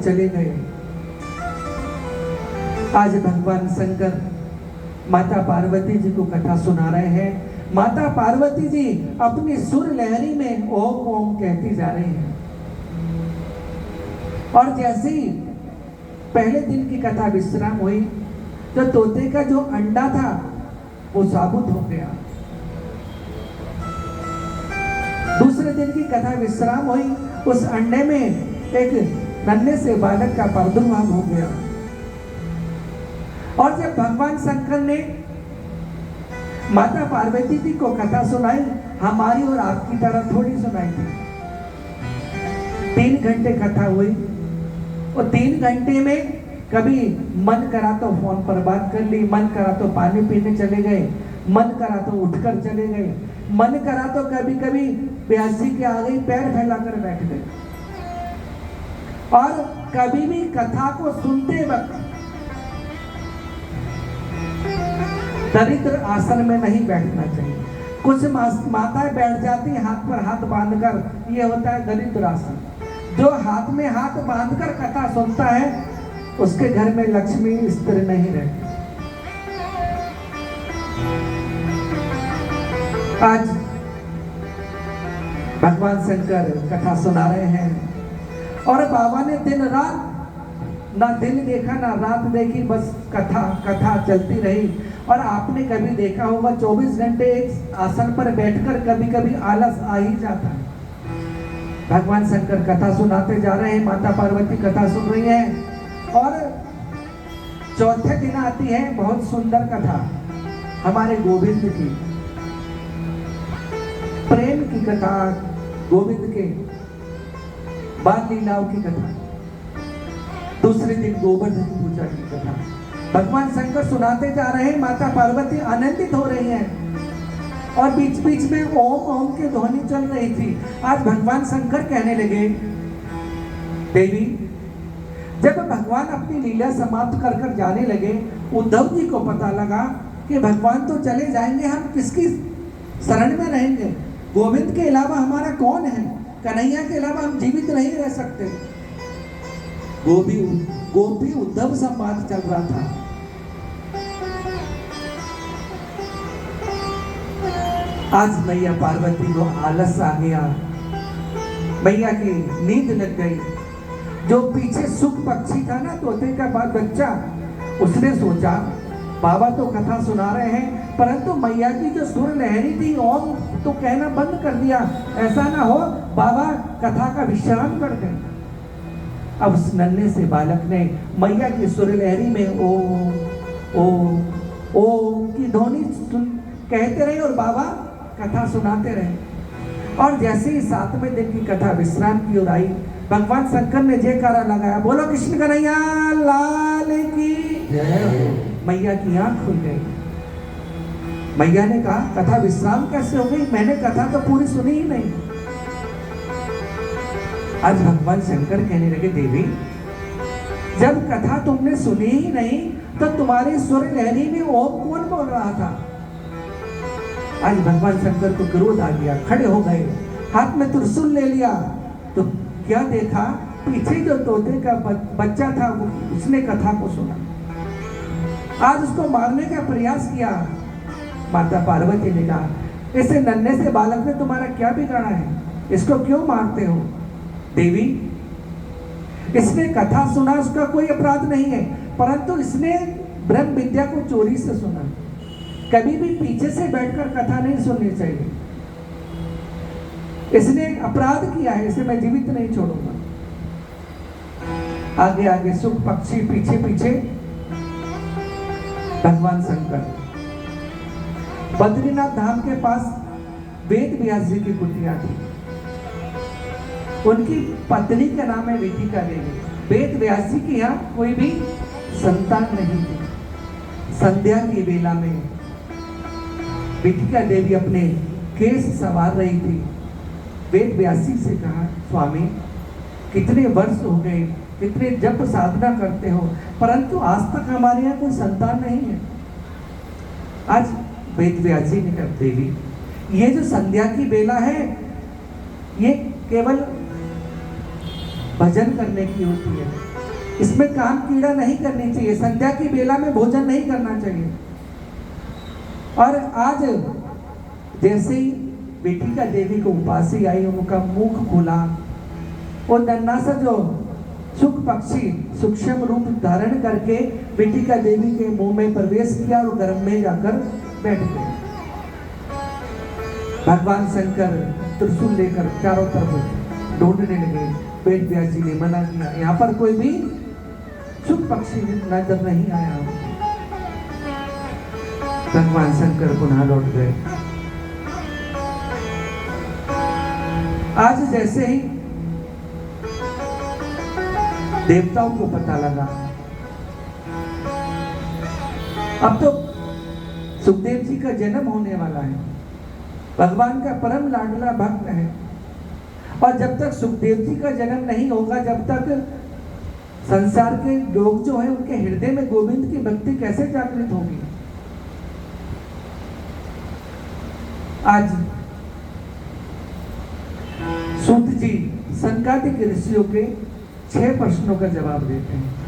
चले गए। आज भगवान शंकर माता पार्वती जी को कथा सुना रहे हैं। माता पार्वती जी अपनी सुर लहरी में ओम ओम कहती जा रही हैं। और जैसे ही पहले दिन की कथा विश्राम हुई तो तोते का जो अंडा था वो साबुत हो गया। दूसरे दिन की कथा विश्राम हुई, उस अंडे में एक नन्हे से बालक का प्रादुर्भाव हो गया। और जब भगवान शंकर ने माता पार्वती जी को कथा सुनाई, हमारी और आपकी तरह थोड़ी सुनाई थी। 3 घंटे कथा हुई और 3 घंटे में कभी मन करा तो फोन पर बात कर ली, मन करा तो पानी पीने चले गए, मन करा तो उठकर चले गए, मन करा तो कभी कभी प्यासी के आगे पैर फैलाकर बैठ गए। और कभी भी कथा को सुनते वक्त दरिद्र आसन में नहीं बैठना चाहिए। कुछ माताएं बैठ जाती हैं हाथ पर हाथ बांधकर, ये होता है दरिद्र आसन। जो हाथ में हाथ बांधकर कथा सुनता है उसके घर में लक्ष्मी स्थिर नहीं रहती। आज भगवान शंकर कथा सुना रहे हैं और बाबा ने दिन रात ना दिन देखा ना रात देखी, बस कथा कथा चलती रही। और आपने कभी देखा होगा 24 घंटे एक आसन पर बैठकर कभी कभी आलस आ ही जाता है। भगवान शंकर कथा सुनाते जा रहे हैं, माता पार्वती कथा सुन रही है। और चौथे दिन आती है बहुत सुंदर कथा हमारे गोविंद की, प्रेम की कथा, गोविंद के बाल लीलाओं की कथा। दूसरे दिन गोवर्धन पूजा की कथा भगवान शंकर सुनाते जा रहे हैं, माता पार्वती आनंदित हो रही हैं और बीच बीच में ओम ओम की ध्वनि चल रही थी। आज भगवान शंकर कहने लगे, देवी जब भगवान अपनी लीला समाप्त कर कर जाने लगे, उद्धव जी को पता लगा कि भगवान तो चले जाएंगे, हम किसकी शरण में रहेंगे? गोविंद के अलावा हमारा कौन है? कन्हैया के अलावा हम जीवित नहीं रह सकते। गोपी उद्धव संवाद चल रहा था। आज मैया पार्वती को आलस आ गया, मैया की नींद लग गई। जो पीछे सुख पक्षी था ना, तोते का बच्चा, उसने सोचा बाबा तो कथा सुना रहे हैं परंतु मैया की जो सुर लहरी थी ओम तो कहना बंद कर दिया, ऐसा ना हो बाबा कथा का विश्राम कर दें। अब उस नन्हे से बालक ने मैया की सुर लहरी में ओम ओम ओम की ध्वनि कहते रहे और बाबा कथा सुनाते रहे। और जैसे ही 7वें दिन की कथा विश्राम की ओर आई, भगवान शंकर ने जयकारा लगाया, बोलो कृष्ण कन्हैया लाल की जय। मैया की आंख खुल गई। मैया ने कहा कथा विश्राम कैसे हो गई? मैंने कथा तो पूरी सुनी ही नहीं। आज भगवान शंकर कहने लगे, देवी जब कथा तुमने सुनी ही नहीं तो तुम्हारी सुर लहरी में ओम कौन बोल रहा था? आज भगवान शंकर को क्रोध आ गया, खड़े हो गए, हाथ में त्रिशूल ले लिया। तो क्या देखा, पीछे जो तोते का बच्चा था वो उसने कथा को सुना। आज उसको मारने का प्रयास किया। माता पार्वती ने कहा, इसे नन्हे से बालक ने तुम्हारा क्या बिगाड़ा है? इसको क्यों मारते हो? देवी इसने कथा सुना, उसका कोई अपराध नहीं है, परंतु इसने ब्रह्म विद्या को चोरी से सुना। कभी भी पीछे से बैठकर कथा नहीं सुननी चाहिए। इसने अपराध किया है, इसे मैं जीवित नहीं छोड़ूंगा। आगे आगे सुख पक्षी, पीछे पीछे भगवान शंकर। बद्रीनाथ धाम के पास वेद व्यास जी की कुटिया थी। उनकी पत्नी का नाम है विधिका देवी। वेद व्यास जी की यहाँ कोई भी संतान नहीं थी। संध्या की वेला में विधिका देवी अपने केस संवार रही थी। वेद व्यास जी से कहा, स्वामी कितने वर्ष हो गए, कितने जप साधना करते हो, परंतु आज तक हमारे यहाँ कोई संतान नहीं है। आज वेद व्यास जी ने कहा, देवी ये जो संध्या की बेला है ये केवल भजन करने की होती है, इसमें काम कीड़ा नहीं करनी चाहिए, संध्या की बेला में भोजन नहीं करना चाहिए। और आज जैसे ही बेटी का देवी को उपासी आई, उनका मुख खुला, वो नन्हा सा जो सुख पक्षी सूक्ष्म रूप धारण करके बेटी का देवी के मुंह में प्रवेश किया और गर्भ में जाकर बैठ गए। भगवान शंकर त्रिशूल लेकर चारों तरफ ढूंढने लगे। वेद व्यास जी ने मना किया, यहाँ पर कोई भी सुख पक्षी नजर नहीं आया। भगवान शंकर पुनः लौट गए। आज जैसे ही देवताओं को पता लगा, अब तो सुखदेव जी का जन्म होने वाला है, भगवान का परम लाडला भक्त है, और जब तक सुखदेव जी का जन्म नहीं होगा, जब तक संसार के लोग जो हैं उनके हृदय में गोविंद की भक्ति कैसे जागृत होगी। आज सूत जी सनकादिक ऋषियों के 6 प्रश्नों का जवाब देते हैं।